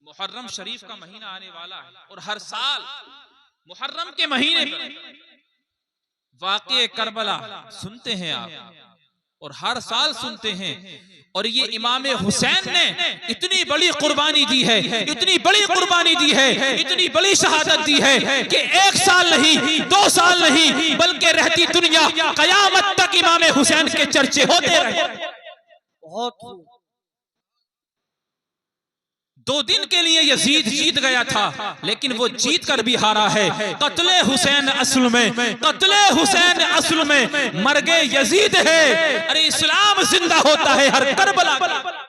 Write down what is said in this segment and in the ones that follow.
मुहर्रम शरीफ का महीना आने वाला है और हर साल मुहर्रम के महीने पर वाक़े करबला सुनते हैं आप और हर साल सुनते हैं। और ये इमाम हुसैन ने इतनी बड़ी कुर्बानी दी है, इतनी बड़ी कुर्बानी दी है, इतनी बड़ी शहादत दी है कि 1 साल नहीं 2 साल नहीं बल्कि रहती दुनिया कयामत तक इमाम हुसैन के चर्चे होते रहे। बहुत 2 दिन के लिए यजीद जीत गया था लेकिन वो जीत कर भी हारा है। कत्ले हुसैन असल में, कत्ले हुसैन असल में मर गए यजीद है। अरे इस्लाम जिंदा होता है हर करबला।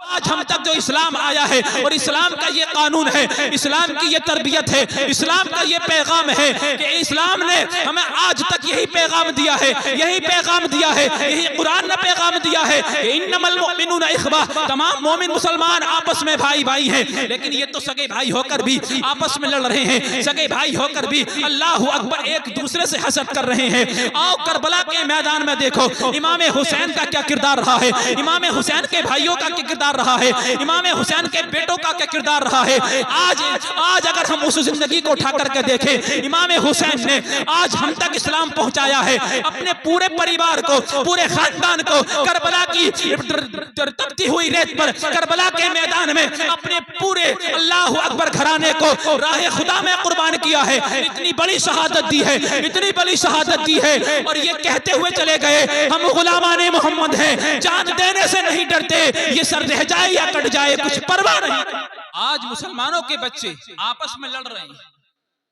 आज हम तक जो इस्लाम आया है और इस्लाम का ये कानून है, इस्लाम की ये तरबियत है, इस्लाम का ये पैगाम है कि इस्लाम ने हमें आज तक यही पैगाम दिया है, यही पैगाम दिया है, यही कुरान ने पैगाम दिया है कि इन्नमल मुमिनूना इख्वा, तमाम मोमिन मुसलमान आपस में भाई भाई हैं। लेकिन ये तो सगे भाई होकर भी आपस में लड़ रहे हैं, सगे भाई होकर भी अल्लाह अकबर एक दूसरे से हसद कर रहे हैं। आओ करबला के मैदान में देखो इमाम हुसैन का क्या किरदार रहा है, इमाम हुसैन के भाइयों का क्या किरदार रहा है, इमाम हुसैन के बेटों का क्या किरदार रहा है। आज अगर हम उस जिंदगी को उठा करके देखें, इमाम हुसैन ने आज हम तक इस्लाम पहुंचाया है। अपने पूरे परिवार को, पूरे खानदान को करबला की तपती हुई रेत पर, करबला के मैदान में अपने पूरे अल्लाह अकबर घराने को राह खुदा में कुर्बान किया है। इतनी बड़ी शहादत दी है, इतनी बड़ी शहादत दी है और ये कहते हुए चले गए हम गुलामाने मोहम्मद हैं, जान देने से नहीं डरते, ये सर रह जाए या कट जाए कुछ परवाह नहीं। आज मुसलमानों के बच्चे आपस में लड़ रहे हैं,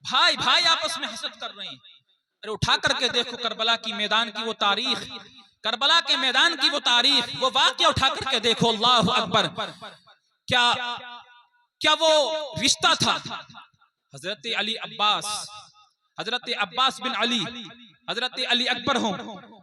भाई भाई आपस में हसद कर रहे हैं। अरे उठा करके देखो करबला की मैदान की वो तारीख, करबला के मैदान की वो तारीख, वो वाक़या उठा करके देखो। अल्लाह अकबर, क्या वो रिश्ता था हजरत अली अब्बास, हजरत अब्बास बिन अली, हजरत अली अकबर हो,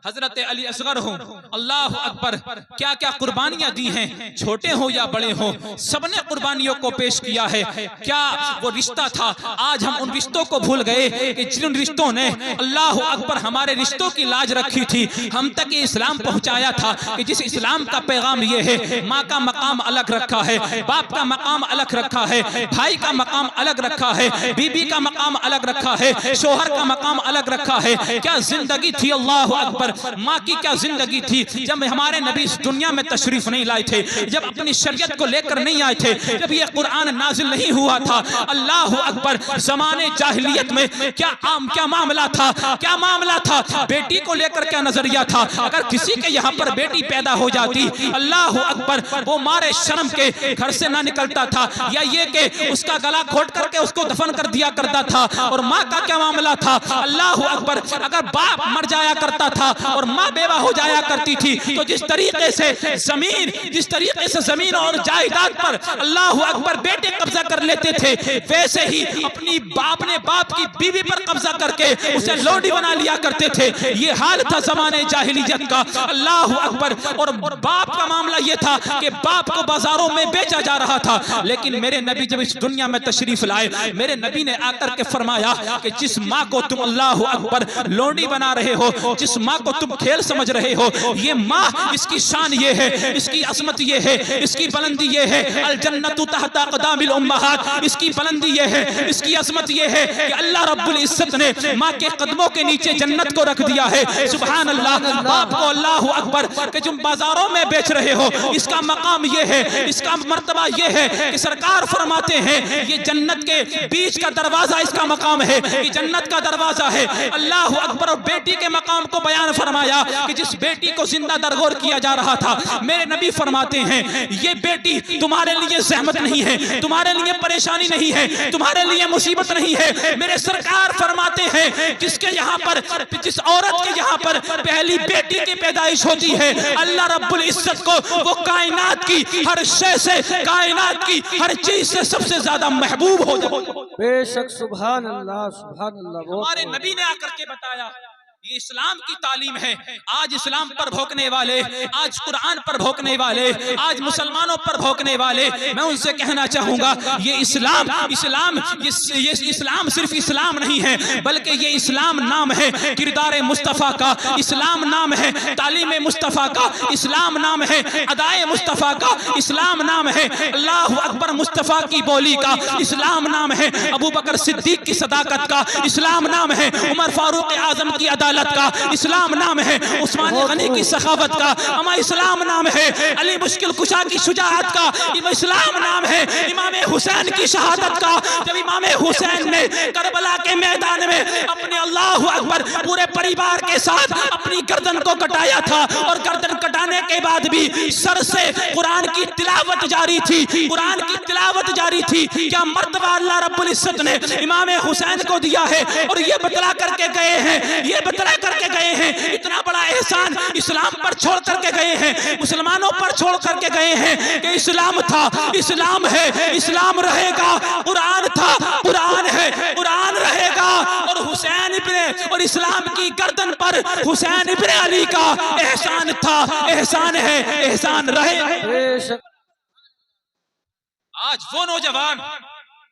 हजरत अली असगर हो, अल्लाह अकबर, क्या क्या कुर्बानियां दी हैं, छोटे हो या बड़े हो सबने कुर्बानियों को पेश किया है। क्या वो रिश्ता था? आज हम उन रिश्तों को भूल गए कि जिन रिश्तों ने अल्लाह अकबर हमारे रिश्तों की लाज रखी थी, हम तक ये इस्लाम पहुंचाया था कि जिस इस्लाम का पैगाम ये है माँ का मकाम अलग रखा है, बाप का मकाम अलग रखा है, भाई का मकाम अलग रखा है, बीबी का मकाम अलग रखा है, शोहर का मकाम अलग रखा है। क्या जिंदगी थी अल्लाह अकबर, माँ की क्या जिंदगी थी जब हमारे नबी इस दुनिया में तशरीफ नहीं लाए थे, जब अपनी शरीयत को लेकर नहीं आए थे, जब ये कुरान नाजिल नहीं हुआ था। अल्लाह अकबर, ज़माने जाहिलियत में क्या मामला था, क्या मामला था, बेटी को लेकर क्या नजरिया था। अगर किसी के यहाँ पर बेटी पैदा हो जाती, अल्लाह अकबर, वो मारे शर्म के घर से ना निकलता था, या ये कि उसका गला घोट करके उसको दफन कर दिया करता था। और माँ का क्या मामला था, अल्लाह अकबर, अगर बाप मर जाया करता था और माँ बेवा हो जाया करती थी, तो जिस तरीके से जमीन और जायदाद पर अल्लाह अकबर बेटे कब्जा कर लेते थे, वैसे ही अपनी बाप की बीवी पर कब्जा करके उसे लोडी बना लिया करते थे। ये हाल था ज़माने जाहिलियत का। अल्लाह अकबर, और बाप का मामला ये था कि बाप को बाजारों में बेचा जा रहा था। लेकिन मेरे नबी जब इस दुनिया में तशरीफ लाए, मेरे नबी ने आकर के फरमाया कि जिस माँ को तुम अल्लाह अकबर लोडी बना रहे हो, जिस माँ को तुम खेल समझ रहे हो, ये माँ, इसकी शान ये है, इसकी असमत ये है, इसकी बुलंदी ये है, अल जन्नतु तहता क़दामिल उम्महात, इसकी बुलंदी ये है, इसकी असमत ये है कि अल्लाह रब्बुल इज्जत ने माँ के कदमों के नीचे जन्नत को रख दिया है। सुभान अल्लाह। बाप को अल्लाह अकबर कि तुम बाजारों में बेच रहे हो, इसका मकाम ये है, इसका मर्तबा ये है कि सरकार फरमाते हैं ये जन्नत के बीच का दरवाजा इसका मकाम है, ये जन्नत का दरवाजा है। अल्लाह अकबर। और बेटी के मकाम को बयान फरमाया कि जिस बेटी को जिंदा दरगोर किया जा रहा था, मेरे नबी फरमाते हैं ये बेटी तुम्हारे लिए ज़हमत नहीं है, तुम्हारे लिए परेशानी नहीं है, तुम्हारे लिए मुसीबत नहीं है। मेरे सरकार फरमाते हैं जिसके यहाँ पर, जिस औरत के यहाँ पर पहली बेटी की पैदाइश होती है, अल्लाह रब्बुल इज्जत को वो कायनात की हर शय से, कायनात की हर चीज से सबसे ज्यादा महबूब हो जाए। बेशक सुभान अल्लाह, सुभान अल्लाह। हमारे नबी ने आकर के बताया ये इस्लाम की तालीम है। आज इस्लाम पर भौंकने वाले, आज कुरान पर भौंकने वाले, आज मुसलमानों पर भौंकने वाले, मैं उनसे कहना चाहूंगा ये इस्लाम इस्लाम सिर्फ इस्लाम नहीं है, बल्कि ये इस्लाम नाम है किरदार मुस्तफ़ा का, इस्लाम नाम है तालीम मुस्तफ़ा का, इस्लाम नाम है अदाए मुस्तफ़ा का, इस्लाम नाम है अल्लाहु अकबर मुस्तफ़ा की बोली का, इस्लाम नाम है अबू बकर सिद्दीक की सदाकत का, इस्लाम नाम है उमर फारूक आजम की अदालत का, इस्लाम नाम है उस्मान गनी की सखावत का, अमा इस्लाम नाम है अली मुश्किल कुशा की शुजाअत का, इस्लाम नाम है इमाम हुसैन की शहादत का। जब इमाम हुसैन ने करबला के मैदान में अपने अल्लाहु अकबर पूरे परिवार के साथ अपनी गर्दन को कटाया था और गर्दन कटाने के बाद भी सर से कुरान की तिलावत जारी थी, कुरान की तिलावत जारी थी। क्या मर्तबा अल्लाह रब्बुल इज्जत ने इमाम हुसैन को दिया है और ये बतला करके गए हैं, ये बतला करके गए हैं, इतना बड़ा एहसान इस्लाम पर छोड़ करके गए हैं, मुसलमानों पर छोड़ करके गए हैं कि इस्लाम था, इस्लाम है, इस्लाम रहेगा, कुरान था, कुरान है, कुरान रहेगा। और हुसैन इब्ने और इस्लाम की गर्दन पर हुसैन इब्ने अली का एहसान था, एहसान है, एहसान रहे। आज वो नौजवान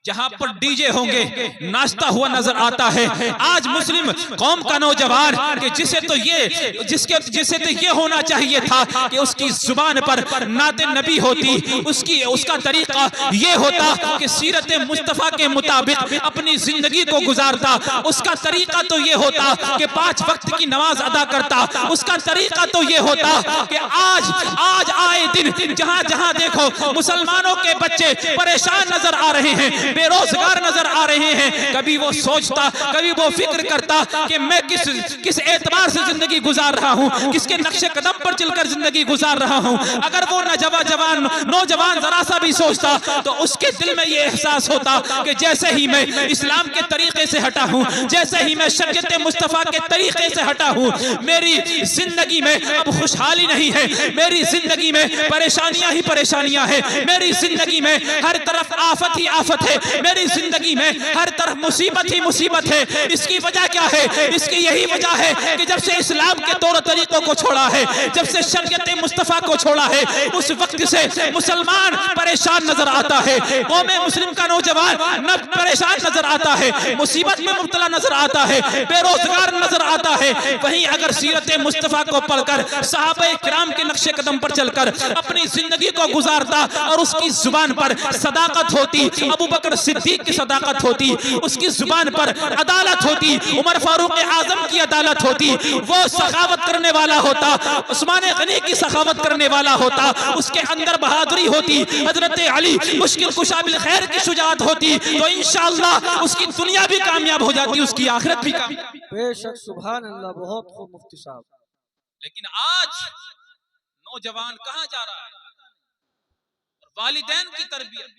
जहां पर डीजे होंगे नाचता हुआ नजर आता है, आज मुस्लिम कौम का नौजवान कि जिसे तो ये होना चाहिए था कि उसकी जुबान पर नाते नबी होती, उसका तरीका ये होता कि सीरत मुस्तफा के मुताबिक अपनी जिंदगी को गुजारता, उसका तरीका तो ये होता कि 5 वक्त की नमाज अदा करता, उसका तरीका तो ये होता कि आज आए दिन जहां जहां देखो मुसलमानों के बच्चे परेशान नजर आ रहे हैं, बेरोजगार नजर आ रहे हैं। कभी वो सोचता, कभी वो फिक्र करता कि मैं किस एतबार से जिंदगी गुजार रहा हूँ, किसके नक्शे कदम पर चलकर जिंदगी गुजार रहा हूँ। अगर वो नौजवान जरा सा भी सोचता तो उसके दिल में ये एहसास होता कि जैसे ही मैं इस्लाम के तरीके से हटा हूँ, जैसे ही मैं शरीयत मुस्तफा के तरीके से हटा हूँ, मेरी जिंदगी में अब खुशहाली नहीं है, मेरी जिंदगी में परेशानियां ही परेशानियां हैं, मेरी जिंदगी में हर तरफ आफत ही आफत है, मेरी जिंदगी में हर तरफ मुसीबत ही मुसीबत है। इसकी वजह क्या है? इसकी यही वजह है कि जब से इस्लाम के तौर तरीकों को छोड़ा है, जब से शरीयत मुस्तफा को छोड़ा है, उस वक्त से मुसलमान परेशान नजर आता है, कौम मुस्लिम का नौजवान न परेशान नजर आता है, मुसीबत में मुब्तला नजर आता है, बेरोजगार नजर आता है। वहीं अगर सीरत मुस्तफा को पढ़कर सहाबा किराम के नक्शे कदम पर चलकर अपनी जिंदगी को गुजारता और उसकी जुबान पर सदाकत होती, अबू बकर सिद्दीक की सदाकत होती, उसकी जुबान पर अदालत होती, उमर फारूक आजम की अदालत होती, वो सखावत करने वाला होता, उस्मान गनी की सखावत करने वाला होता, उसके अंदर बहादुरी होती, हजरत अली मुश्किल कुशा बिल खैर की शुजाअत होती, तो इंशाअल्लाह उसकी दुनिया भी कामयाब हो जाती, उसकी आखिरत भी कामयाब। बेशक, सुभान अल्लाह, बहुत खूब मुफ्ती साहब। लेकिन आज नौजवान कहां जा रहा है? वालिदैन की तरबियत,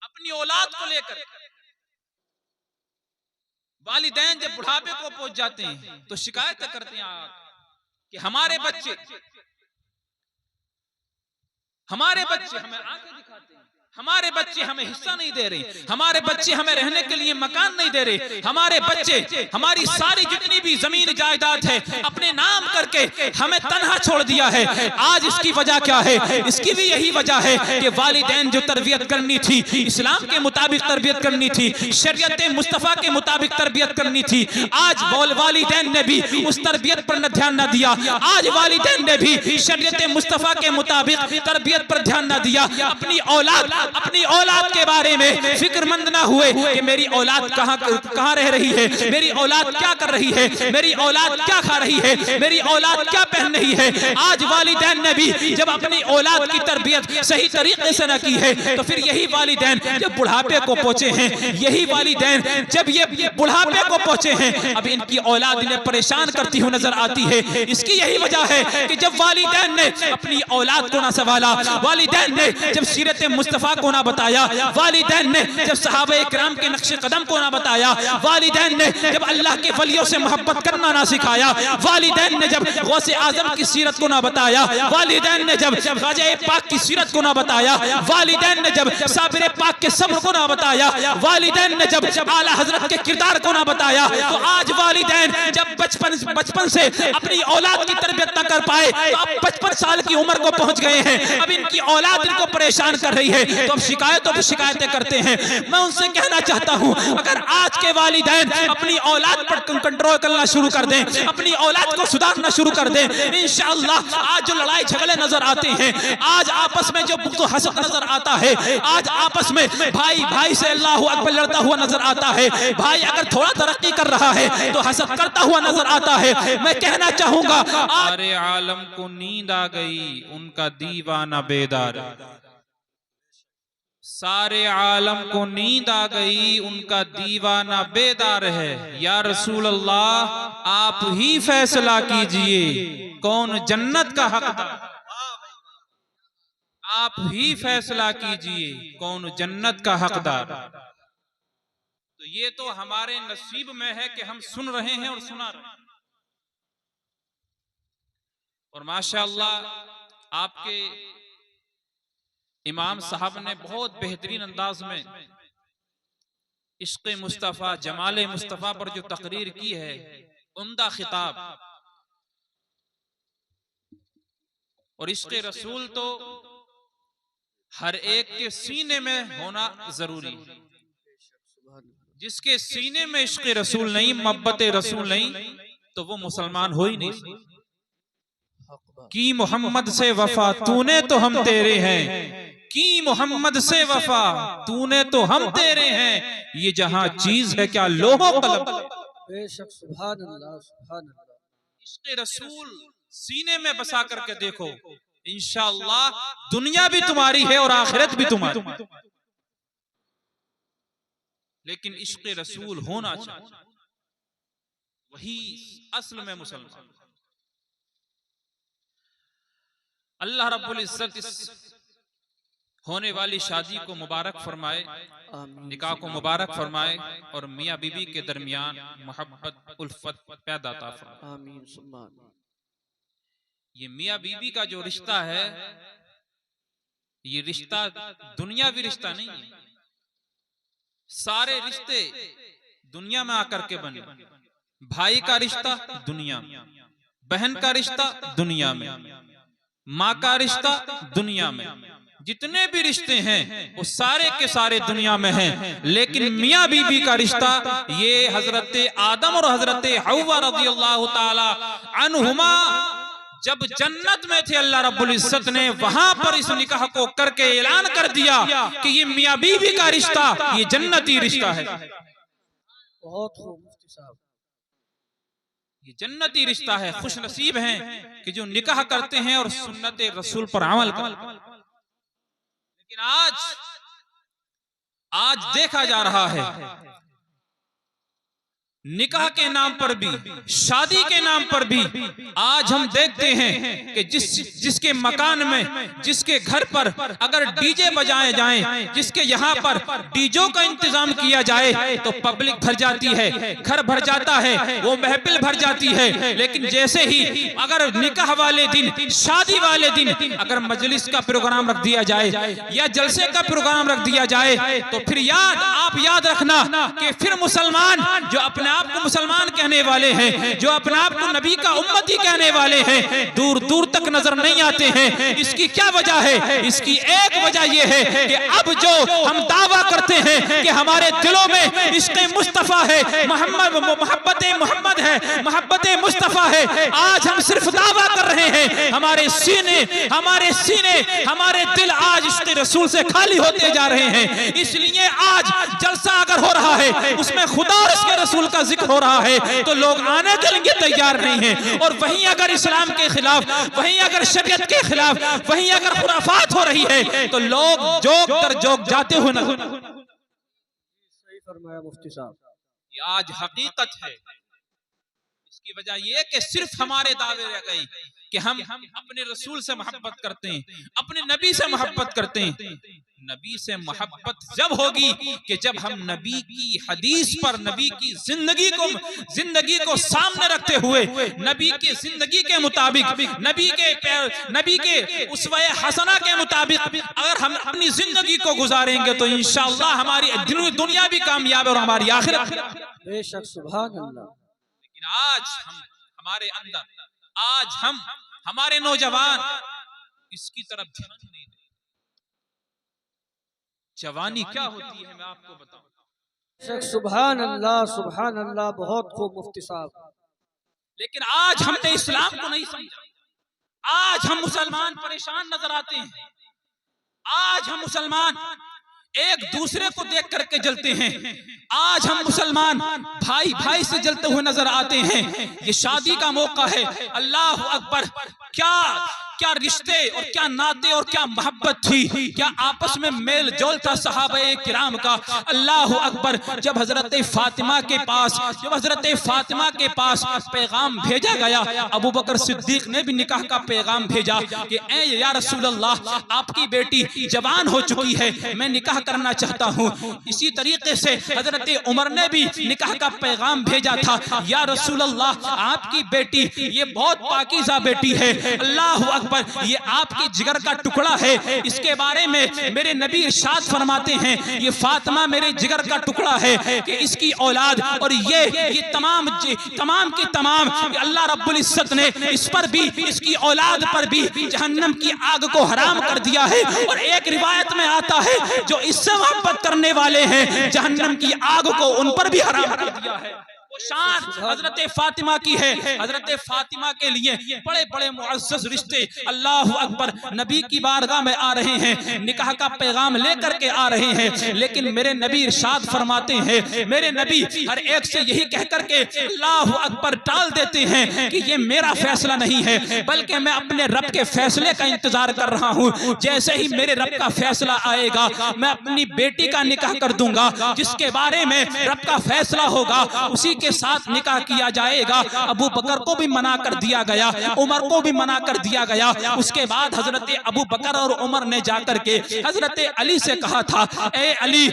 अपनी औलाद को लेकर वालिदैन जब बुढ़ापे को पहुंच जाते हैं तो शिकायत करते हैं कि हमारे बच्चे हमें आंखें दिखाते हैं, हमारे बच्चे हमें हिस्सा नहीं दे रहे, हमारे बच्चे हमें रहने के लिए मकान नहीं दे रहे, हमारे बच्चे हमारी सारी जितनी भी जमीन जायदाद है अपने नाम करके हमें तन्हा छोड़ दिया है। आज इसकी वजह क्या है? इसकी भी यही वजह है कि वालिदैन जो तरबियत करनी थी, इस्लाम के मुताबिक तरबियत करनी थी, शरीयत मुस्तफा के मुताबिक तरबियत करनी थी, आज वालिदैन ने भी उस तरबियत पर ध्यान न दिया, आज वालिदैन ने भी शरीयत मुस्तफा के मुताबिक तरबियत पर ध्यान न दिया, अपनी औलाद के बारे में फिक्रमंद ना हुए कि मेरी औलाद कहां रह रही है, मेरी औलाद क्या कर रही है, मेरी औलाद क्या खा रही है, मेरी औलाद क्या पहन रही है। आज वालिदैन ने भी जब अपनी औलाद की तरबियत सही तरीके से न की है तो फिर यही वालिदैन जब बुढ़ापे को पहुंचे हैं, यही वालिदैन जब ये बुढ़ापे को पहुंचे हैं, अब इनकी औलाद इन्हें परेशान करती हुई नजर आती है। इसकी यही वजह है कि जब वालिदैन ने अपनी औलाद को ना संभाला, वालिदैन ने जब सीरत मुस्तफा मुस्तफ़ा को ना बताया, वालिदैन ने जब सहाबा इकराम के नक्शे कदम को ना बताया, वालिदैन ने जब अल्लाह के वलियों से मोहब्बत करना ना सिखाया, वालिदैन ने जब गौसे आजम की सीरत को ना बताया, वालिदैन ने जब ख्वाजा पाक की सीरत को ना बताया, वालिदैन ने जब साबिर पाक के सब्र को ना बताया, वालिदैन ने जब आला हजरत के किरदार को ना बताया, तो आज वालिदैन जब बचपन से अपनी औलाद की तरबियत ना कर पाए, तो अब 55 साल की उम्र को पहुंच गए हैं, अब इनकी औलाद इनको परेशान कर रही है, तो अब शिकायतें करते हैं। मैं उनसे कहना चाहता हूं, अगर आज के वालिदैन अपनी औलाद पर कंट्रोल करना शुरू कर दें, अपनी औलाद को सुधारना शुरू कर दें, इंशाअल्लाह आज जो लड़ाई झगड़े नजर आते हैं, आज आपस में जो बुग़्ज़ हसद नजर आता है, आज आपस में भाई से अल्लाहु अकबर लड़ता हुआ नजर आता है, भाई अगर थोड़ा तरक्की कर रहा है तो हसद करता हुआ नजर आता है। मैं कहना चाहूंगा, सारे आलम को नींद आ गई, उनका दीवाना बेदार। सारे आलम को नींद आ गई, उनका दीवाना बेदार है। या रसूल अल्लाह, आप ही फैसला कीजिए कौन जन्नत का हकदार, आप ही फैसला कीजिए कौन जन्नत का हकदार। तो ये तो हमारे नसीब में है कि हम सुन रहे हैं और सुना रहे हैं। और माशाअल्लाह आपके इमाम साहब ने बहुत बेहतरीन अंदाज में इश्क़ मुस्तफ़ा, जमाले मुस्तफ़ा पर जो तकरीर की है, उम्दा खिताब। और इश्क़ रसूल तो हर एक के सीने में होना जरूरी है। जिसके सीने में इश्क़ रसूल नहीं, मोहब्बत रसूल नहीं, तो वो मुसलमान हो ही नहीं। की मोहम्मद से वफा तूने तो हम तेरे हैं, की मोहम्मद से वफा तूने तो हम तेरे हैं, ये जहां चीज है क्या लोहो कलम। बेशक, सुभान अल्लाह, सुभान अल्लाह। इश्क़ रसूल सीने में बसा करके देखो, इंशाअल्लाह दुनिया भी तुम्हारी है और आखिरत भी तुम्हारी। लेकिन इश्क़ रसूल होना चाहिए, वही असल में मुसलमान। अल्लाह रब्बुल इज्जत इस होने वाली शादी को मुबारक फरमाए, निकाह को मुबारक फरमाए, और मियाँ बीवी के दरमियान मोहब्बत उल्फत पैदा ता फरमाए। आमीन सुम्मा आमीन। ये मियाँ बीवी का जो रिश्ता है, ये रिश्ता दुनियावी रिश्ता नहीं है। सारे रिश्ते दुनिया में आकर के बने। भाई का रिश्ता दुनिया में, बहन का रिश्ता दुनिया में, माँ का रिश्ता दुनिया में, जितने भी रिश्ते हैं वो सारे के सारे दुनिया में हैं। लेकिन मियाँ बीवी का रिश्ता, ये हजरत आदम और हजरत हव्वा रज़ियल्लाहु ताला अन्हुमा जब जन्नत में थे, अल्लाह रब्बुल इज्जत ने वहां पर इस निकाह को करके ऐलान कर दिया कि ये मियाँ बीवी का रिश्ता, ये जन्नती रिश्ता है। बहुत खूब मुफ्ती साहब, ये जन्नती रिश्ता है। खुश नसीब हैं कि जो निकाह करते हैं और सुन्नत रसूल पर अमल करते हैं। लेकिन आज देखा जा रहा है, निकाह के नाम पर भी, शादी के नाम पर भी आज हम देखते हैं कि जिसके मकान में, जिसके घर पर अगर डीजे बजाए जाएं, जिसके यहाँ पर डीजों का इंतजाम किया जाए तो पब्लिक भर जाती है, घर भर जाता है, वो महफिल भर जाती है। लेकिन जैसे ही अगर निकाह वाले दिन, शादी वाले दिन अगर मजलिस का प्रोग्राम रख दिया जाए या जलसे का प्रोग्राम रख दिया जाए, तो फिर आप याद रखना कि फिर मुसलमान जो अपने आप को मुसलमान कहने वाले हैं, जो अपने आप को नबी का उम्मती कहने वाले हैं, दूर दूर तक नजर नहीं आते हैं। इसकी क्या वजह है? इसकी एक वजह यह है कि अब जो हम दावा करते हैं कि हमारे दिलों में इश्क़ मुस्तफ़ा है, मोहब्बत मोहम्मद है, मोहब्बत मुस्तफ़ा है, आज हम सिर्फ दावा कर रहे हैं। हमारे सीने, हमारे दिल आज इश्क़ रसूल से खाली होते जा रहे हैं। इसलिए आज जलसा अगर हो रहा है, उसमें खुदा और इसके रसूल का जिक्र हो रहा है, तो लोग आने के लिए तैयार नहीं हैं। और वहीं अगर इस्लाम के खिलाफ, वहीं अगर शरीयत के खिलाफ, वहीं अगर खुराफात हो रही है, तो लोग जोक दर जोक जाते हुए नजर। सही फरमाया मुफ्ती साहब। ये आज हकीकत है। इसकी वजह यह कि सिर्फ हमारे दावे रह गए, कि हम अपने रसूल से मोहब्बत करते हैं, अपने नबी से मोहब्बत करते हैं। नबी से मोहब्बत जब होगी कि जब हम नबी की हदीस पर, नबी की जिंदगी को सामने रखते हुए, नबी की जिंदगी के मुताबिक, नबी के उसवे हसना के मुताबिक अगर हम अपनी जिंदगी को गुजारेंगे तो इंशाअल्लाह हमारी दुनिया भी कामयाब है और हमारी आखिरत। बेशक, सुभान अल्लाह। लेकिन आज हमारे अंदर, आज हमारे नौजवान इसकी तरफ ध्यान नहीं देते। जवानी क्या होती है मैं आपको बताऊं। बेशक, सुभान अल्लाह, बहुत खूब मुफ्ती साहब। लेकिन आज हमने इस्लाम को नहीं समझा। आज हम मुसलमान परेशान नजर आते हैं। आज हम मुसलमान एक दूसरे को देख करके जलते हैं। आज हम मुसलमान भाई भाई से जलते हुए नजर आते हैं। ये शादी का मौका है। अल्लाह अकबर, क्या रिश्ते और क्या नाते और क्या मोहब्बत थी, क्या आपस में मेल जोल था सहाबाए किराम का। अल्लाह अकबर, जब हजरत फातिमा के पास पैगाम भेजा गया, अबू बकर सिद्दीक ने भी निकाह का पैगाम भेजा कि ए या रसूल अल्लाह, आपकी बेटी जवान हो चुकी है, मैं निकाह करना चाहता हूँ। इसी तरीके से हजरत उमर ने भी निकाह का पैगाम भेजा था, या रसूल अल्लाह, आपकी बेटी ये बहुत पाकीज़ा बेटी है, अल्लाह अकबर, ये आपके जिगर का टुकड़ा है। इसके बारे में मेरे नबी इरशाद फरमाते हैं, ये फातिमा मेरे जिगर का टुकड़ा है कि इसकी औलाद और ये तमाम की तमाम अल्लाह रब्बुल इज्जत ने इस पर भी, इसकी औलाद पर भी जहन्नम की आग को हराम कर दिया है। और एक रिवायत में आता है, जो इससे मोहब्बत करने वाले हैं जहन्नम की आग को उन पर भी हराम कर दिया है। शान हजरत फातिमा की है। हजरत फातिमा के लिए बड़े बड़े मुअज़्ज़ज़ रिश्ते अल्लाह अकबर नबी की बारगाह में आ रहे हैं, निकाह का पैगाम लेकर के आ रहे हैं। लेकिन मेरे नबी इरशाद फरमाते हैं, मेरे नबी हर एक से यही कह करके अल्लाह अकबर टाल देते हैं कि ये मेरा फैसला नहीं है, बल्कि मैं अपने रब के फैसले का इंतजार कर रहा हूँ। जैसे ही मेरे रब का फैसला आएगा, मैं अपनी बेटी का निकाह कर दूंगा। जिसके बारे में रब का फैसला होगा उसी के साथ निकाह किया जाएगा। अबू बकर को भी मना कर दिया गया, उमर को भी मना कर दिया गया। उसके बाद हजरत अबू बकर और उमर ने जाकर के हजरत अली से कहा था, ए अली,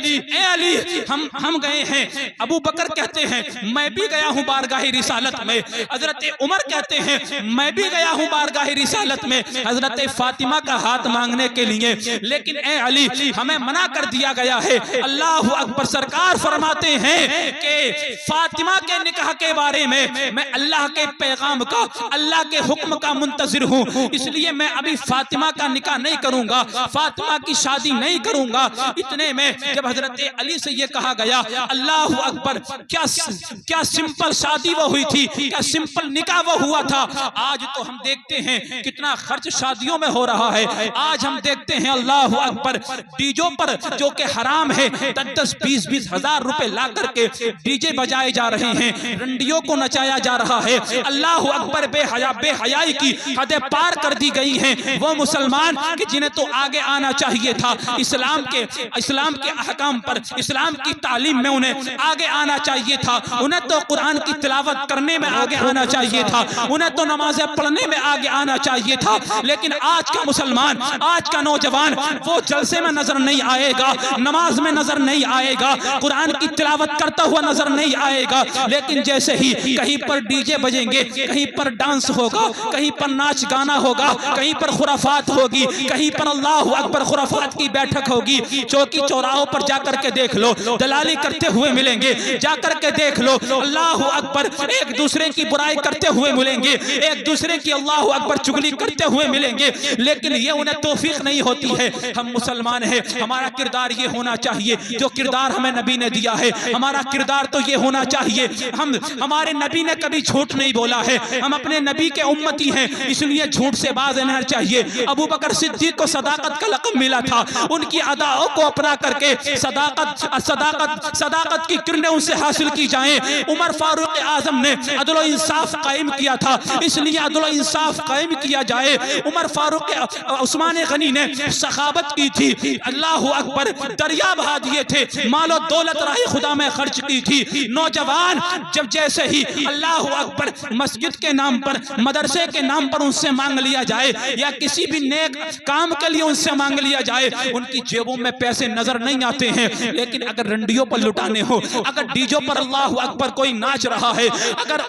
हम गए हैं। अबू बकर कहते हैं मैं भी गया हूं बारगाह रिसालत में। हजरत उमर कहते हैं मैं भी गया हूं बारगाह रिसालत में हजरत फातिमा का हाथ मांगने के लिए, लेकिन ए अली, हमें मना कर दिया गया है। अल्लाह अकबर, सरकार फरमाते हैं कि फातिमा के निकाह के बारे में मैं अल्लाह के पैगाम का, अल्लाह के हुक्म का मुंतजिर हूँ, इसलिए मैं अभी फातिमा का निकाह नहीं करूंगा, फातिमा की शादी नहीं करूंगा। इतने में जब हजरत अली से ये कहा गया, अल्लाह अकबर, क्या सिंपल शादी वो हुई थी, क्या सिंपल निकाह वो हुआ था। आज तो हम देखते हैं कितना खर्च शादियों में हो रहा है। आज हम देखते हैं अल्लाह अकबर, डीजो पर जो कि हराम है, 10-10, 20-20 हजार रुपए ला करके डीजे बजाए जा रहे हैं, रंडियों को नचाया जा रहा है। अल्लाह अकबर, बेहयाई की हदें पार कर दी गई हैं। वो मुसलमान कि जिन्हें तो आगे आना चाहिए था, इस्लाम के अहकाम पर, इस्लाम की तालीम में उन्हें आगे आना चाहिए था। उन्हें तो कुरान की तिलावत करने में आगे आना चाहिए था, उन्हें तो नमाजें पढ़ने में आगे आना चाहिए था। लेकिन आज का मुसलमान, आज का नौजवान वो जलसे में नजर नहीं आएगा, नमाज में नजर नहीं आएगा, कुरान की तिलावत करता हुआ नजर नहीं आएगा। लेकिन जैसे ही कहीं पर डीजे बजेंगे, कहीं पर डांस होगा, कहीं पर नाच गाना होगा, कहीं पर खुराफात होगी, कहीं पर अल्लाह अकबर खुराफात की बैठक होगी, चौकी चौराहों पर जाकर के देख लो, दलाली करते हुए मिलेंगे। जाकर के देख लो, अल्लाह अकबर, एक दूसरे की बुराई करते हुए मिलेंगे, एक दूसरे की अल्लाह अकबर चुगली करते हुए मिलेंगे। लेकिन ये उन्हें तौफीक नहीं होती है। हम मुसलमान हैं, हमारा किरदार ये होना चाहिए जो किरदार हमें नबी ने दिया है। हमारा किरदार तो ये होना चाहिए, हमारे नबी ने कभी झूठ नहीं बोला है, हम अपने नबी के उम्मती हैं, इसलिए झूठ से बाज रहना चाहिए। अबू बकर सिद्दीक को सदाकत का लक़ब मिला था, उनकी अदाओं को अपना करके सदाकत की किरणें उनसे हासिल की जाएं। उमर फारूक आजम ने अदल इंसाफ कायम किया था, इसलिए अदल इंसाफ कायम किया जाए। उमर फारूक उस्मान गनी ने सखावत की थी, अल्लाह अकबर, दरिया बहा दिए थे, मालो दौलत राह खुदा में खर्च की थी। नौजवान मेहमान जब जैसे ही अल्लाह अकबर मस्जिद के नाम पर, मदरसे के नाम पर उनसे मांग लिया जाए या किसी भी नेक काम के लिए उनसे मांग लिया जाए, उनकी जेबों में पैसे नजर नहीं आते हैं। लेकिन अगर रंडियों पर लुटाने हो, अगर डीजो पर अल्लाह अकबर कोई नाच रहा है, अगर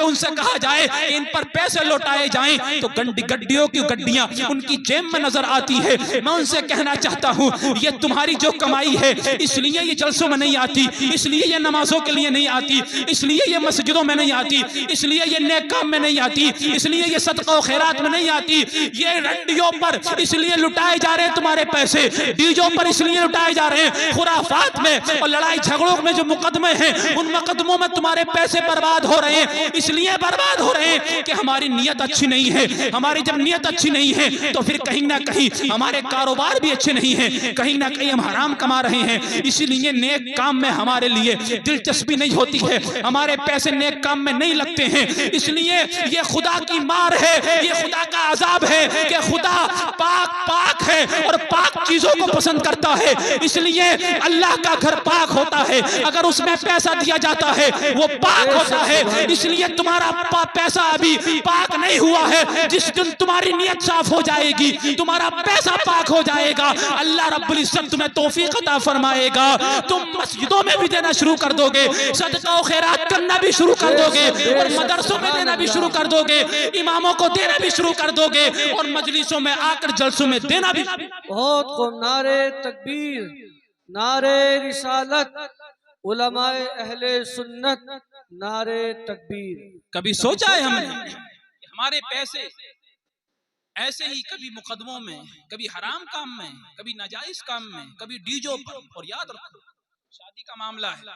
उनसे कहा जाए कि इन पर पैसे लौटाए जाएं, तो गड्डियों की गड्डियां उनकी जेब में नजर आती है। मैं उनसे कहना चाहता हूं, ये तुम्हारी जो कमाई है, इसलिए ये जलसों में नहीं आती, इसलिए ये नमाजों के लिए नहीं आती, इसलिए ये मस्जिदों में नहीं आती, इसलिए ये नेक काम में नहीं आती, इसलिए ये सदका और खैरात में नहीं आती। ये रंडियों पर इसलिए लुटाए जा रहे हैं तुम्हारे पैसे, डीजों पर इसलिए लुटाए जा रहे हैं, खुराफात में और लड़ाई झगड़ों में जो मुकदमे हैं, उन मुकदमों में तुम्हारे पैसे बर्बाद हो रहे हैं। इसलिए बर्बाद हो रहे हैं कि हमारी नीयत अच्छी नहीं है। हमारी जब नीयत अच्छी नहीं है तो फिर कहीं ना कहीं हमारे कारोबार भी अच्छे नहीं है, कहीं ना कहीं हम हराम कमा रहे हैं। इसीलिए नेक काम में हमारे लिए दिलचस्पी नहीं होती है, हमारे पैसे नेक काम में नहीं लगते हैं। इसलिए ये खुदा की मार है, ये खुदा का अजाब है कि खुदा पाक है और पाक चीजों को पसंद करता है। इसलिए अल्लाह का घर पाक होता है, अगर उसमें पैसा दिया जाता है वो पाक होता है। इसलिए तुम्हारा पैसा अभी पाक नहीं हुआ है। जिस दिन तुम्हारी नीयत साफ हो जाएगी, तुम्हारा पैसा पाक हो जाएगा, अल्लाह रब्बुल इज्जत तुम्हें तौफीक अता फरमाएगा। तुम मस्जिदों में भी देना शुरू कर दोगे, सदका और खैरात करना भी शुरू कर दोगे, और मदरसों में देना भी शुरू कर दोगे, इमामों को देना भी शुरू कर दोगे, और मजलिसों में आकर जलसों में देना भी। बहुत खूब। नारे तकबीर, नारे रिसालत, उलमाए अहले सुन्नत, नारे तकबीर। कभी सोचा है हमने हमारे पैसे ऐसे ही कभी मुकदमों में, कभी हराम काम में, कभी नाजायज काम में, कभी डीजो पर। और याद रखो, शादी का मामला है,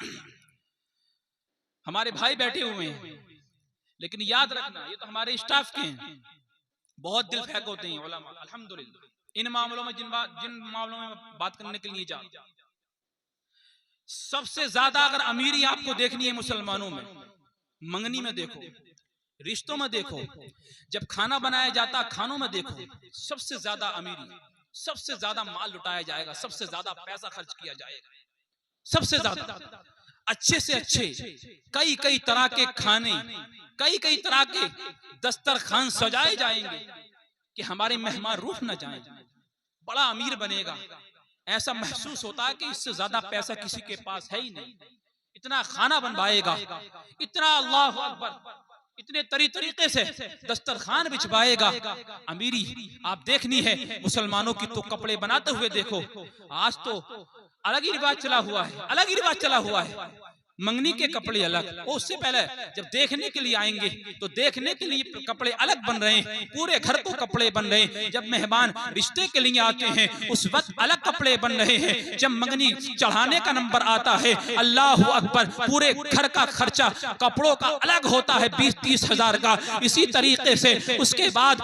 हमारे भाई बैठे हुए हैं, लेकिन याद रखना ये तो हमारे स्टाफ के हैं, बहुत दिल फेंक होते हैं उलमा, अल्हम्दुलिल्लाह। इन मामलों में जिन मामलों में बात करने के लिए जा, सबसे ज्यादा अगर अमीरी आपको देखनी है मुसलमानों में, मंगनी में देखो, रिश्तों में देखो, जब खाना बनाया जाता खानों में देखो, सबसे ज्यादा अमीरी, सबसे ज्यादा माल लुटाया जाएगा, सबसे ज्यादा पैसा खर्च किया जाएगा, सबसे ज्यादा अच्छे से अच्छे कई तरह के खाने, कई तरह के दस्तरखान सजाए जाएंगे कि हमारे मेहमान रूठ न जाएं, बड़ा अमीर बनेगा। ऐसा महसूस होता है कि इससे ज्यादा पैसा किसी के पास है ही नहीं, इतना खाना बनवाएगा, इतना अल्लाह अकबर, इतने तरीके से दस्तरखान बिछवाएगा। अमीरी आप देखनी है मुसलमानों की तो कपड़े बनाते हुए देखो, आज तो अलग ही रिवाज चला हुआ है, अलग ही रिवाज चला हुआ है, मंगनी के कपड़े अलग। उससे पहले जब देखने के लिए आएंगे तो देखने के लिए कपड़े अलग बन रहे हैं, पूरे घर को कपड़े बन रहे हैं। जब मेहमान रिश्ते के लिए आते हैं उस वक्त अलग कपड़े बन रहे हैं। जब मंगनी चढ़ाने का नंबर आता है, अल्लाह अकबर, पूरे घर का खर्चा कपड़ों का अलग होता है, 20-30 हजार का। इसी तरीके से उसके बाद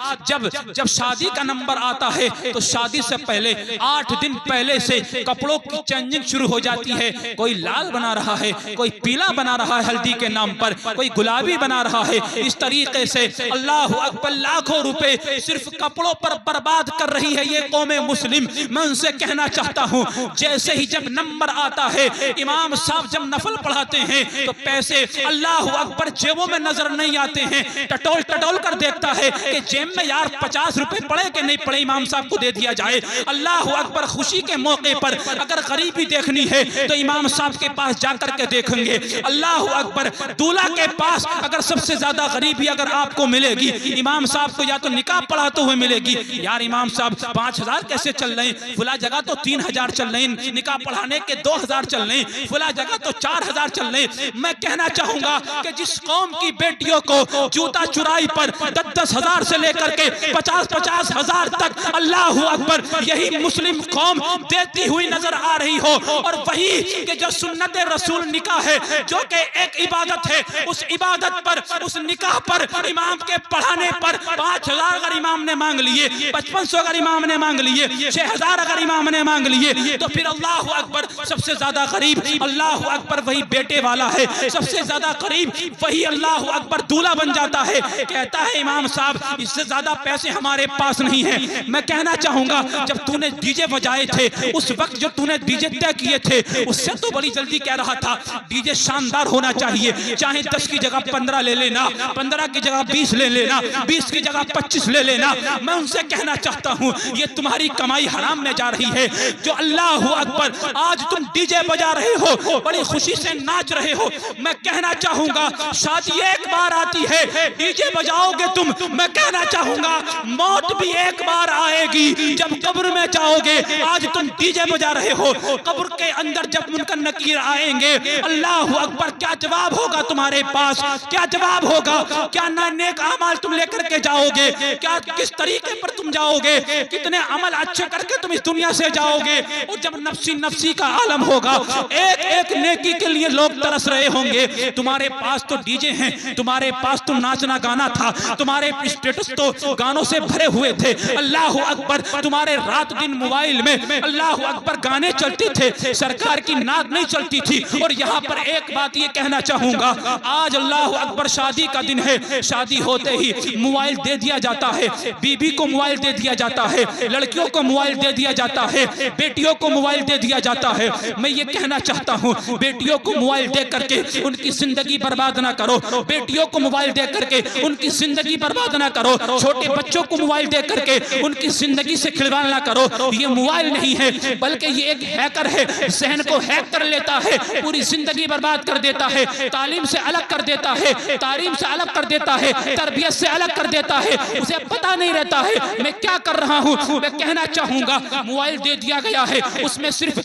जब शादी का नंबर आता है तो शादी से पहले 8 दिन पहले से कपड़ों की चेंजिंग शुरू हो जाती है। कोई लाल बना रहा है, कोई पीला बना रहा है हल्दी के नाम पर, कोई गुलाबी बना रहा है। इस तरीके से अल्लाह अकबर लाखों रुपए सिर्फ कपड़ों पर बर्बाद कर रही है ये कौम मुस्लिम। मैं उनसे कहना चाहता हूं, जैसे ही जब नंबर आता है, इमाम साहब जब नफल पढ़ाते हैं तो पैसे अल्लाह अकबर जेबों में नजर नहीं आते हैं। टटोल कर देखता है कि जेब में यार 50 रुपए पड़े कि नहीं पड़े, इमाम साहब को दे दिया जाए। अल्लाह अकबर, खुशी के मौके पर अगर गरीबी देखनी है तो इमाम साहब के पास जाकर के देखेंगे। अल्लाह अकबर, दूल्हा के पास अगर सबसे ज्यादा गरीबी अगर आपको मिलेगी, इमाम साहब को या तो निकाह पढ़ाते हुए मिलेगी, यार इमाम साहब 5000 कैसे चल रहे हैं, फुला जगह तो 3000 चल रहे हैं, निकाह पढ़ाने के 2000 चल रहे हैं, फुला जगह तो 4000 चल रहे हैं। मैं कहना चाहूंगा कि जिस कौम की बेटियों को जूता चुराई पर 10-10 हजार से लेकर के 50-50 हजार तक अल्लाह अकबर यही मुस्लिम कौम देती हुई नजर आ रही हो, और वही कि जो सुन्नत रसूल निकाह है, जो कि एक इबादत है, उस इबादत पर, उस निकाह पर, इमाम के पढ़ाने पर 5000 अगर इमाम ने मांग लिए, 5500 अगर इमाम ने मांग लिए, 6000 अगर इमाम ने मांग लिए, तो फिर अल्लाह अकबर सबसे ज्यादा गरीब अल्लाह अकबर वही बेटे वाला है, सबसे ज्यादा गरीब वही अल्लाह अकबर दूल्हा बन जाता है। कहता है इमाम साहब इससे ज्यादा पैसे हमारे पास नहीं है। मैं कहना चाहूंगा, जब तूने डीजे बजाए थे, उस वक्त जो तूने डीजे तय किए थे, उससे तो बड़ी जल्दी कह रहा था डीजे शानदार होना चाहिए, चाहे 10 की जगह 15 ले लेना, 15 की जगह 20 ले लेना, 20 की जगह 25 ले लेना। मैं उनसे कहना चाहता हूँ ये तुम्हारी कमाई हराम में जा रही है। जो अल्लाह अकबर, आज तुम डीजे बजा रहे हो, बड़ी खुशी से नाच रहे हो, मैं कहना चाहूंगा शादी एक बार आती है, डीजे बजाओगे तुम, मैं कहना चाहूंगा मौत भी एक बार आएगी जब कब्र में जाओगे। आज तुम डीजे बजा रहे हो, कब्र के अंदर जब मुनकर नकीर आएंगे, अल्लाह अकबर, क्या जवाब होगा तुम्हारे पास? क्या जवाब होगा? क्या नेक अमाल तुम लेकर के जाओगे? क्या किस तरीके पर तुम जाओगे? कितने अमल अच्छे करके तुम इस दुनिया से जाओगे? और जब नफ्सी नफ्सी का आलम होगा, एक एक नेकी के लिए लोग तरस रहे होंगे। तुम्हारे पास तो डीजे हैं, तुम्हारे पास तो नाचना गाना था, तुम्हारे स्टेटस तो गानों से भरे हुए थे। अल्लाह अकबर, तुम्हारे रात दिन मोबाइल में अल्लाह अकबर गाने चलते थे, सरकार की नाद नहीं चलती थी। और यहाँ पर एक बात ये कहना चाहूंगा, आज अल्लाह अकबर शादी का दिन है, शादी होते ही मोबाइल दे दिया जाता है, बीबी को मोबाइल दे दिया जाता है, लड़कियों को मोबाइल दे दिया जाता है, बेटियों को मोबाइल दे दिया जाता है। मैं ये कहना चाहता हूँ बेटियों को मोबाइल दे करके उनकी जिंदगी बर्बाद ना करो, बेटियों को मोबाइल दे करके उनकी जिंदगी बर्बाद ना करो, छोटे बच्चों को मोबाइल दे करके उनकी जिंदगी से खिलवाड़ ना करो। ये मोबाइल नहीं है बल्कि ये एक हैकर है, जहन को हैक कर लेता है, पूरी जिंदगी बर्बाद कर देता है, तालीम से अलग कर देता है, तालीम से अलग कर देता है, तरबियत से अलग कर देता है। उसे पता नहीं रहता है मैं क्या कर रहा हूँ। मैं कहना चाहूंगा मोबाइल दे दिया गया है, उसमें सिर्फ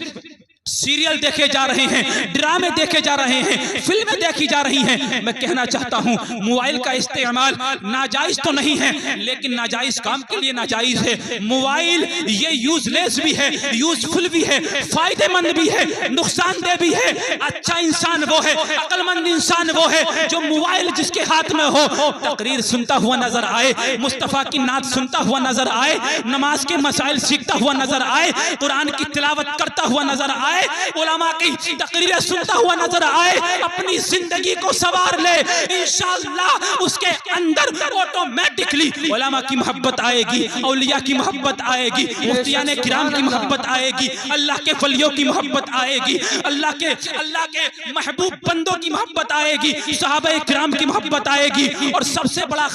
सीरियल देखे जा रहे हैं, ड्रामे देखे जा रहे हैं, फिल्में देखी जा रही हैं। मैं कहना चाहता हूं मोबाइल का इस्तेमाल नाजायज तो नहीं है, लेकिन नाजायज काम के लिए नाजायज है। मोबाइल ये यूजलेस भी है, यूजफुल भी है, फायदेमंद भी है, नुकसानदेह भी है। अच्छा इंसान वो है, अक्लमंद इंसान वो है जो मोबाइल जिसके हाथ में हो, तकरीर सुनता हुआ नजर आए, मुस्तफा की नात सुनता हुआ नजर आए, नमाज के मसाइल सीखता हुआ नजर आए, कुरान की तिलावत करता हुआ नजर आए, उलमा की तकरीरें सुनता हुआ नजर आए, अपनी जिंदगी को सवार ले। इंशाअल्लाह उसके अंदर ऑटोमेटिकली उलमा की मोहब्बत आएगी, औलिया की मोहब्बत आएगी, मुफ्तियाने किराम की मोहब्बत आएगी, अल्लाह के वलियों की मोहब्बत आएगी, अल्लाह के महबूब बंदों की मोहब्बत आएगी, सहाबा किराम की मोहब्बत आएगी। और सबसे बड़ा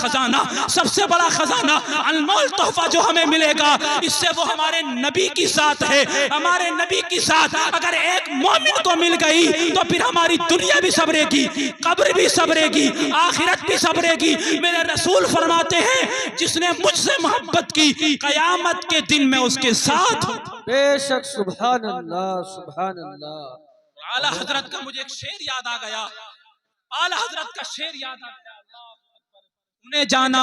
खजाना अनमोल तोहफा जो हमें मिलेगा, इससे वो हमारे नबी की साथ है। हमारे नबी की साथ अगर एक मोमिन को मिल गई तो फिर हमारी दुनिया भी सबरेगी, कब्र भी सबरेगी, आखिरत भी सबरेगी। मेरे रसूल फरमाते हैं जिसने मुझसे मोहब्बत की, कयामत के दिन में उसके साथ। बेशक, सुभान अल्लाह, सुभान अल्लाह। आला हजरत का मुझे एक शेर याद आ गया, आला हजरत का शेर याद आ गया, उन्हें जाना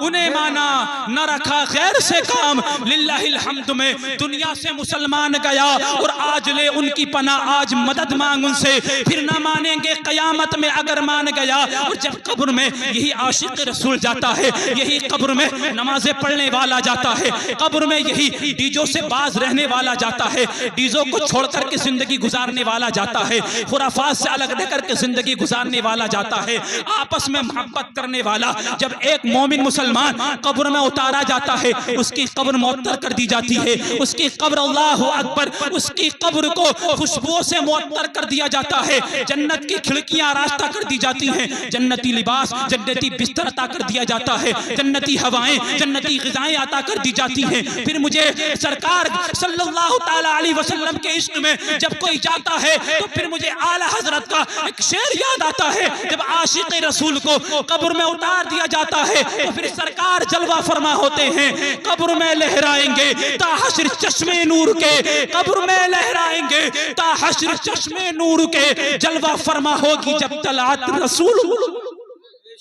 उन्हें माना न रखा गैर से काम, लिल्लाहिल हम्द में दुनिया से मुसलमान गया और आज ले उनकी पनाह, आज मदद मांग उनसे, फिर ना मानेंगे कयामत में अगर मान गया। और जब कब्र में यही आशिक रसूल जाता है, यही कब्र में नमाजें पढ़ने वाला जाता है, कब्र में यही डीजों से बाज रहने वाला जाता है, डीजों को छोड़ करके जिंदगी गुजारने वाला जाता है, खुराफात से अलग रहकर के जिंदगी गुजारने वाला जाता है, आपस में मोहब्बत करने वाला। जब एक मोमिन मुसलमान कब्र में उतारा जाता है, उसकी कब्र मुअत्तर कर दी जाती है, उसकी कब्र, अल्लाहु अकबर, उसकी कब्र को खुशबुओं से मुअत्तर कर दिया जाता है, जन्नत की खिड़कियां रास्ता कर दी जाती हैं, जन्नती लिबास, जन्नती बिस्तर अता कर दिया जाता है, जन्नती हवाएं, जन्नती ग़िज़ाएं अता कर दी जाती हैं। फिर मुझे सरकार सल्लल्लाहु तआला अलैहि वसल्लम के इश्क में जब कोई जाता है तो फिर मुझे आला हजरत का एक शेर याद आता है, जब आशिक़ रसूल को कब्र में उतार दिया जाता है तो फिर सरकार जलवा फरमा होते हैं, कब्र में लहराएंगे ता हश्र चश्मे नूर के, कब्र में लहराएंगे ता हश्र चश्मे नूर के, जलवा फरमा होगी जब तलात रसूल।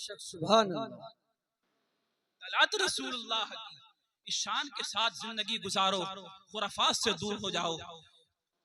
सुभान अल्लाह। तलात रसूलुल्लाह की शान के साथ जिंदगी गुजारो, खुराफात से दूर हो जाओ,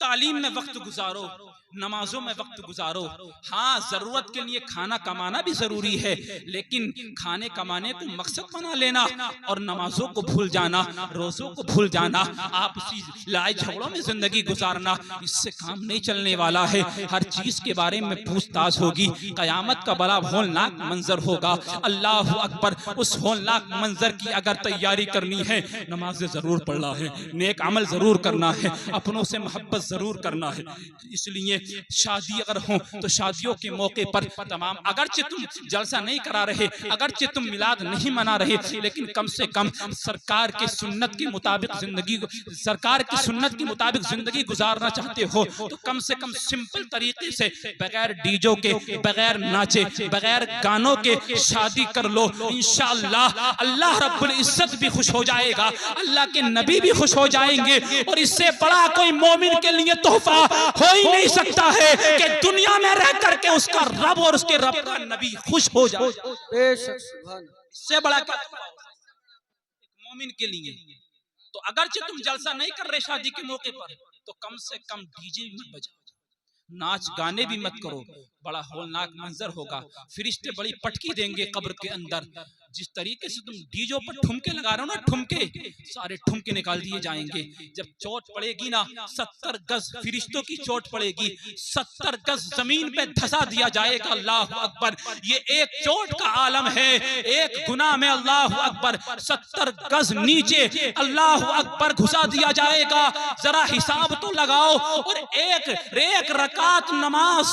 तालीम में वक्त गुजारो, नमाजों में वक्त गुजारो। हाँ, जरूरत के लिए खाना कमाना भी जरूरी है, लेकिन खाने कमाने को मकसद बना लेना और नमाजों को भूल जाना, रोजों को भूल जाना, आपसी लड़ाई झगड़ों में जिंदगी गुजारना, इससे काम नहीं चलने वाला है। हर चीज के बारे में पूछताछ होगी, कयामत का बड़ा होलनाक मंजर होगा। अल्लाह अकबर, उस होलनाक मंजर की अगर तैयारी करनी है, नमाजें जरूर पढ़ना है, नेक अमल जरूर करना है, अपनों से मोहब्बत जरूर करना है। इसलिए शादी अगर हो तो शादियों के मौके पर तमाम, अगरचे तुम जलसा नहीं करा रहे, अगरचे तुम मिलाद नहीं मना रहे, लेकिन कम से कम सरकार के सुन्नत के मुताबिक जिंदगी, सरकार की सुन्नत के मुताबिक जिंदगी गुजारना चाहते हो तो कम से कम सिंपल तरीके से बगैर डीजो के, बगैर नाचे, बगैर गानों के शादी कर लो। इंशाअल्लाह अल्लाह रब्बुल इज्जत भी खुश हो जाएगा, अल्लाह के नबी भी खुश हो जाएंगे, और इससे बड़ा कोई मोमिन के लिए तोहफा हो ही नहीं सकता है कि दुनिया में रह करके उसका रब और उसके रब का नबी खुश हो जाए। बेशक सुभान। इससे बड़ा क्या तोहफा हो सकता है एक मोमिन के लिए। तो अगरचे तुम जलसा नहीं कर रहे शादी के मौके पर तो कम से कम डीजे भी मत बजाओ, नाच गाने भी मत करो, बड़ा होलनाक मंजर होगा, फरिश्ते बड़ी पटकी देंगे कब्र के अंदर। जिस तरीके से तुम डीजो पर ठुमके लगा रहे हो ना, ठुमके सारे ठुमके निकाल दिए जाएंगे। जब चोट पड़ेगी ना 70 गज फरिश्तों की चोट पड़ेगी, 70 गज जमीन पे धसा दिया जाएगा। अल्लाह अकबर, ये एक चोट का आलम है, एक गुनाह में अल्लाह अकबर 70 गज नीचे अल्लाह अकबर घुसा दिया जाएगा। जरा हिसाब तो लगाओ। और एक रकात नमाज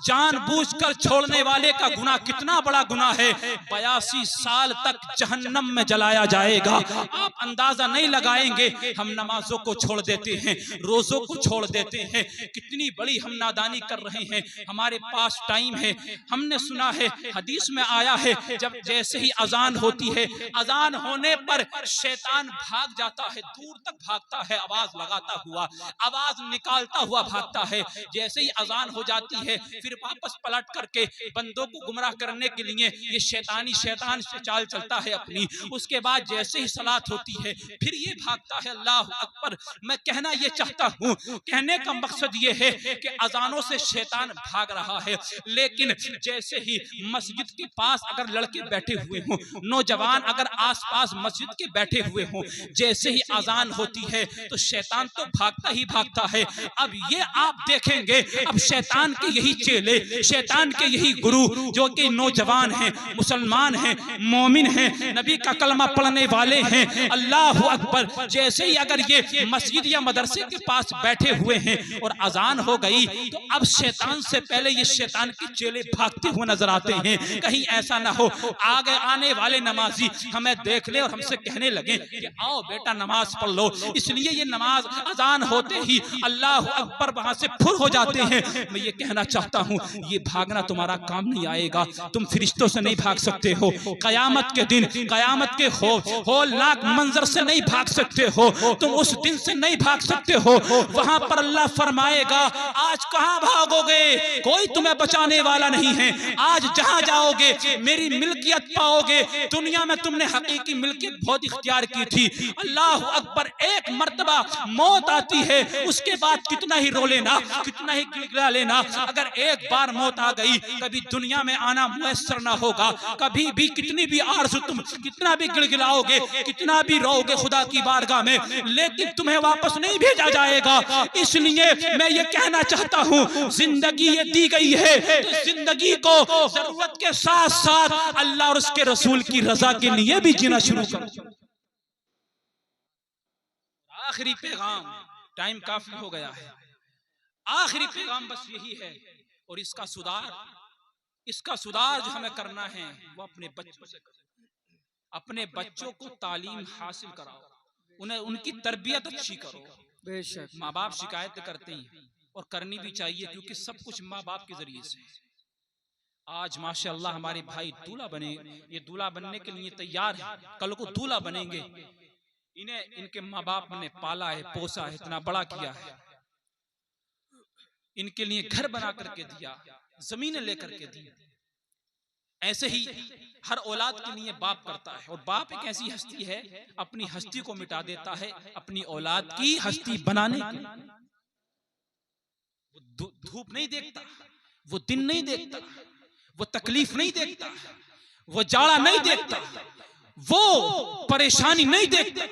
जानबूझकर छोड़ने वाले का गुनाह कितना बड़ा गुनाह है, 82 साल तक जहन्नम में जलाया जाएगा। आप अंदाजा नहीं लगाएंगे। हम नमाजों को छोड़ देते हैं, रोजों को छोड़ देते हैं, कितनी बड़ी हम नादानी कर रहे हैं। हमारे पास टाइम है, हमने सुना है, हदीस में आया है, जब जैसे ही अजान होती है, अजान होने पर शैतान भाग जाता है, दूर तक भागता है, आवाज लगाता हुआ, आवाज निकालता हुआ भागता है। जैसे ही अजान हो जाती है फिर वापस पलट करके बंदों को गुमराह करने के लिए ये शैतान से चाल चलता है अपनी। उसके बाद जैसे ही सलात होती है फिर ये भागता है। अल्लाह अकबर। मैं कहना ये चाहता हूँ, कहने का मकसद ये है कि अजानों से शैतान भाग रहा है, लेकिन जैसे ही मस्जिद के पास अगर लड़के बैठे हुए हों, नौजवान अगर आसपास मस्जिद के बैठे हुए हों, जैसे ही अजान होती है तो शैतान तो भागता ही भागता है। अब ये आप देखेंगे, अब शैतान के यही चेले, शैतान के यही गुरु जो कि नौजवान हैं, मुसलमान हैं, मोमिन हैं, नबी का कलमा पढ़ने वाले हैं, अल्लाह अकबर, जैसे ही अगर ये मस्जिद या मदरसे के पास बैठे हुए हैं और अजान हो गई तो अब शैतान से पहले ये शैतान के चेले भागते हुए नजर आते हैं। कहीं ऐसा ना हो आगे आने वाले नमाजी हमें देख ले और हमसे कहने लगे कि आओ बेटा नमाज पढ़ लो। इसलिए ये नमाज अजान होते ही अल्लाह अकबर वहां से फुर हो जाते हैं। मैं ये कहना चाहता हूँ, ये भागना तुम्हारा काम नहीं आएगा, तुम फरिश्तों से नहीं भाग सकते हो। कयामत के दिन, कयामत के होलनाक मंजर से नहीं भाग सकते हो, तुम उस दिन से नहीं भाग सकते हो। वहां पर अल्लाह फरमाएगा, आज कहां भागोगे, कोई तुम्हें बचाने वाला नहीं है। आज जहां जाओगे मेरी मिल्कियत पाओगे। दुनिया में तुमने हकीकी मिल्कियत बहुत इख्तियार की थी। अल्लाह अकबर, एक मर्तबा मौत आती है, उसके बाद कितना ही रो लेना, कितना ही गिड़गिड़ा लेना, अगर एक बार मौत आ गई कभी दुनिया में आना मुयस्सर ना होगा। कभी भी कितनी भी आरज़ू, तुम कितना भी गिड़गिड़ाओगे, कितना भी रोओगे खुदा की बारगाह में, लेकिन तुम्हें वापस नहीं भेजा जाएगा। इसलिए मैं ये कहना चाहता हूँ, जिंदगी ये दी गई है तो जिंदगी को जरूरत के साथ साथ अल्लाह और उसके रसूल की रजा के लिए भी जीना शुरू करो। आखिरी पैगाम, टाइम काफी हो गया है, आखिरी पैगाम बस यही है, और इसका सुधार जो हमें करना है वो अपने बच्चों से करो। अपने बच्चों को तालीम हासिल कराओ, उन्हें उनकी तरबियत अच्छी करो। बेशक माँ बाप शिकायत करते हैं और करनी भी चाहिए, क्योंकि सब कुछ माँ बाप के जरिए से। आज माशाअल्लाह हमारे भाई दूल्हा बने, ये दूल्हा बनने के लिए तैयार है, कल को दूल्हा बनेंगे। इन्हें इनके माँ बाप ने पाला है, पोसा है, इतना बड़ा किया है, इनके लिए घर बना करके दिया, जमीनें लेकर के दी। ऐसे ही हर औलाद के लिए बाप करता है, और बाप एक ऐसी हस्ती है अपनी हस्ती को मिटा देता है अपनी औलाद की हस्ती बनाने के लिए। वो धूप नहीं देखता, वो दिन नहीं देखता, वो तकलीफ नहीं देखता, वो जाड़ा नहीं देखता, वो परेशानी नहीं देखता,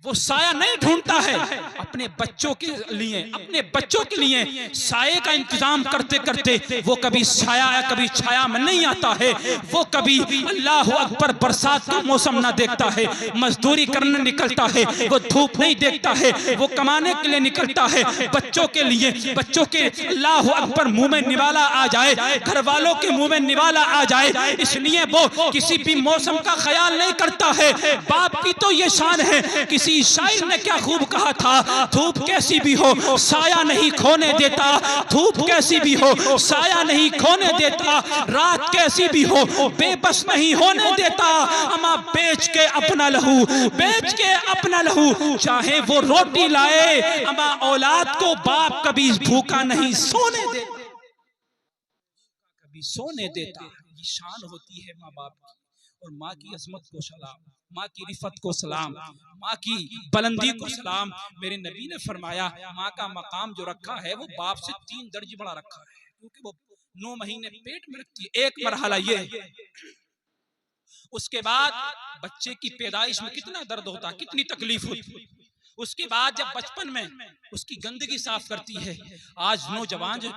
वो साया नहीं ढूंढता है, अपने बच्चों के लिए, अपने बच्चों के लिए साये का इंतजाम करते करते वो कभी साया या कभी छाया में नहीं आता है। वो कभी अल्लाह अकबर बरसात का मौसम ना देखता है, मजदूरी करने निकलता है, वो धूप नहीं देखता है, वो कमाने के लिए निकलता है बच्चों के लिए। बच्चों के अल्लाह अकबर मुंह में निवाला आ जाए, घर वालों के मुंह में निवाला आ जाए, इसलिए वो किसी भी मौसम का ख्याल नहीं करता है। बाप की तो ये शान है। किसी शायर ने क्या खूब कहा था, धूप कैसी भी हो साया नहीं खोने देता, धूप कैसी भी हो साया नहीं खोने देता, रात कैसी भी हो बेबस नहीं होने देता। अमा बेच के अपना लहू, बेच के अपना लहू, चाहे वो रोटी लाए, अमा औलाद को बाप कभी भूखा नहीं सोने देता, कभी सोने देता। ये शान होती है माँ बाप की। और माँ की अजमत को सलाम, माँ की रिफत को सलाम, माँ की बुलंदी को सलाम। मेरे नबी ने फरमाया माँ का मकाम जो रखा है वो बाप से 3 दर्जे बड़ा रखा है, क्योंकि वो 9 महीने पेट में रखती है। एक मरहला ये, उसके बाद बच्चे की पैदाइश में कितना दर्द होता, कितनी तकलीफ होती, उसके बाद जब बचपन में उसकी गंदगी साफ करती है। आज नौजवान जो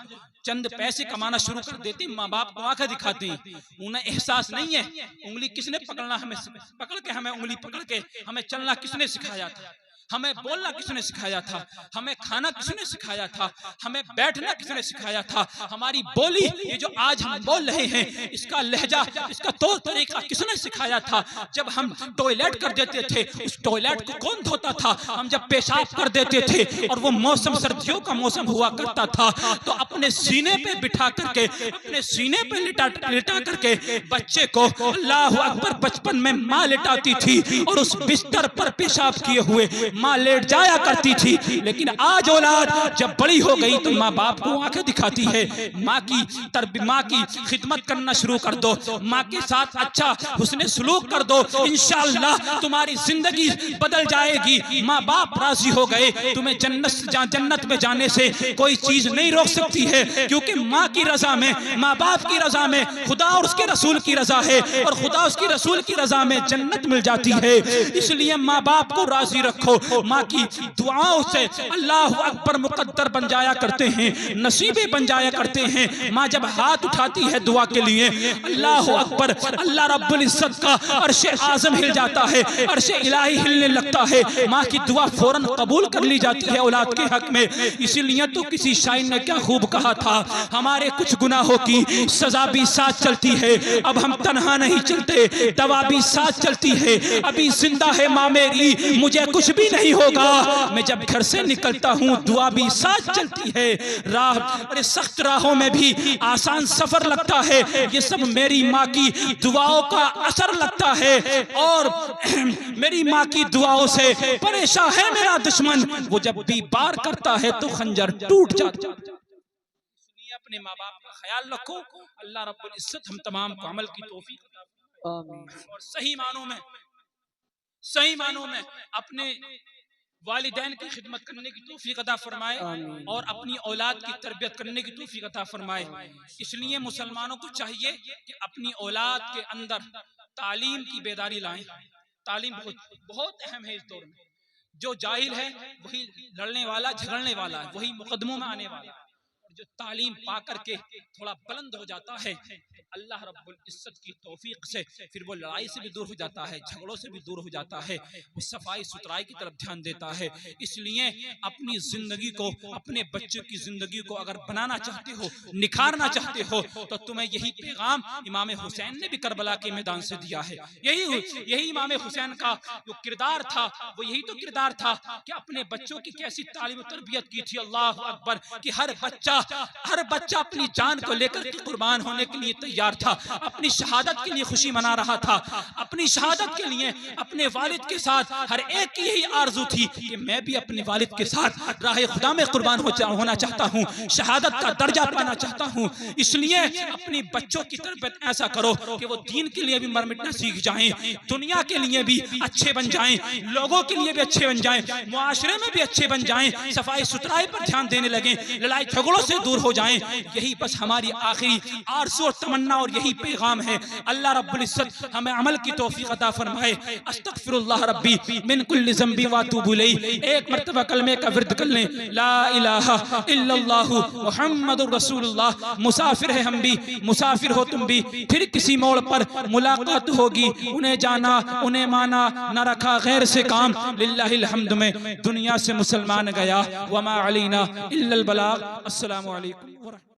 चंद पैसे कमाना शुरू कर देते, माँ बाप को आंखें दिखाते हैं, उन्हें एहसास नहीं है उंगली किसने पकड़ना, हमें पकड़ के हमें उंगली पकड़ के हमें चलना किसने सिखाया था, हमें बोलना किसने सिखाया था, हमें खाना किसने सिखाया था, हमें बैठना किसने सिखाया था। हमारी बोली ये जो आज हम बोल रहे हैं, इसका लहजा, इसका तौर तरीका किसने सिखाया था। जब हम टॉयलेट कर देते थे, उस टॉयलेट को कौन धोता था। हम जब पेशाब कर देते थे और वो मौसम सर्दियों का मौसम हुआ करता था, तो अपने सीने पे बिठा करके, अपने सीने पे लिटा करके बच्चे को अल्लाह अकबर बचपन में माँ लिटाती थी और उस बिस्तर पर पेशाब किए हुए माँ लेट जाया करती थी। लेकिन आज औलाद जब बड़ी हो गई तो माँ बाप को आंखें दिखाती है। माँ की खिदमत करना शुरू कर दो, माँ के साथ अच्छा हुस्ने सलूक कर दो, इंशाअल्लाह तुम्हारी जिंदगी बदल जाएगी। माँ बाप राजी हो गए, तुम्हें जन्नत में जाने से कोई चीज नहीं रोक सकती है, क्योंकि माँ की रजा में, माँ बाप की रजा में खुदा और उसके रसूल की रजा है, और खुदा उसकी रसूल की रजा में जन्नत मिल जाती है। इसलिए माँ बाप को राजी रखो। माँ की दुआओं से अल्लाह अकबर मुकद्दर बन जाया करते हैं, नसीबे बन जाया करते हैं। माँ जब हाथ उठाती है दुआ के लिए, अल्लाह अकबर, अल्लाह रब्बुल इज्जत का अर्शे आज़म हिल जाता है, अर्शे इलाही हिलने लगता है। माँ की दुआ फौरन कबूल कर ली जाती है औलाद के हक में। इसीलिए तो किसी शायर ने क्या खूब कहा था, हमारे कुछ गुनाहों की सजा भी साथ चलती है, अब हम तन्हा नहीं चलते, दवा भी साथ चलती है, अभी जिंदा है माँ मेरी, मुझे कुछ भी नहीं होगा, मैं जब घर से निकलता हूँ दुआ भी साथ चलती है। राह, अरे सख्त राहों में भी आसान सफर लगता है, ये सब मेरी माँ की दुआओं का असर लगता है। और मेरी माँ की दुआओं से परेशान है मेरा दुश्मन, वो जब भी वार करता है तो खंजर टूट जाता है। अपने माँ बाप का ख्याल रखो, अल्लाह रब्बुल इज्जत हम तमाम को अमल की तौफीक अता फरमाए और सही मानों में अपने वालिदैन की खिदमत करने की तौफीक अता फरमाए और अपनी औलाद की तरबियत करने की तौफीक अता फरमाए। इसलिए मुसलमानों को चाहिए कि अपनी औलाद के अंदर तालीम की बेदारी लाएं। तालीम बहुत अहम है इस दौर में। जो जाहिल है वही लड़ने वाला, झगड़ने वाला है, वही मुकदमों में आने वाला है। और जो तालीम पा करके थोड़ा बुलंद हो जाता है, अल्लाह रब्बुल इज्जत की तौफीक से फिर वो लड़ाई से भी दूर हो जाता है, झगड़ों से भी दूर हो जाता है, वो सफाई सुथराई की तरफ ध्यान देता है। इसलिए अपनी जिंदगी को, अपने बच्चों की जिंदगी को अगर बनाना चाहते हो, निखारना चाहते हो, तो तुम्हें यही पैगाम इमाम हुसैन ने भी करबला के मैदान से दिया है। यही इमाम हुसैन का जो किरदार था, वो यही तो किरदार था कि अपने बच्चों की कैसी तालीम तरबियत की थी। अल्लाह अकबर कि हर बच्चा अपनी जान को लेकर के कुर्बान होने के लिए तैयार था, अपनी शहादत के लिए खुशी मना रहा था, अपनी शहादत के लिए अपने वालिद के साथ हर एक की यही आरज़ू थी कि मैं भी अपने वालिद के साथ राह खुदा में कुर्बान होना चाहता हूँ, शहादत का दर्जा पाना चाहता हूँ। इसलिए अपनी बच्चों की तरबियत ऐसा करो कि वो दीन के लिए भी मर मिटना सीख जाएं, दुनिया के लिए भी अच्छे बन जाएं, लोगों के लिए भी अच्छे बन जाएं, मुआशरे में भी अच्छे बन जाएं, सफाई सुथराई पर ध्यान देने लगे, लड़ाई झगड़ों से दूर हो जाएं। यही बस हमारी आखिरी आरज़ू और तमन्ना तमन्ना और यही पैगाम है। अल्लाह रब्बुल इज्जत हमें अमल की तौफीक अता फरमाए। अस्तगफिरुल्लाह रब्बी मिन कुल्लि ज़ंबी व अतूबु इलैहि। एक मर्तबा कलमे का विर्द कर लें, ला इलाहा इल्लल्लाहु मुहम्मदुर रसूलुल्लाह। मुसाफिर है हम भी, मुसाफिर हो तुम भी, फिर किसी मोड़ पर मुलाकात होगी। उन्हें जाना, उन्हें माना, न रखा गैर से काम। लिल्लाहिल हम्द में दुनिया से मुसलमान गया, वमा अलैना इल्लल बलाग। अस्सलामु अलैकुम।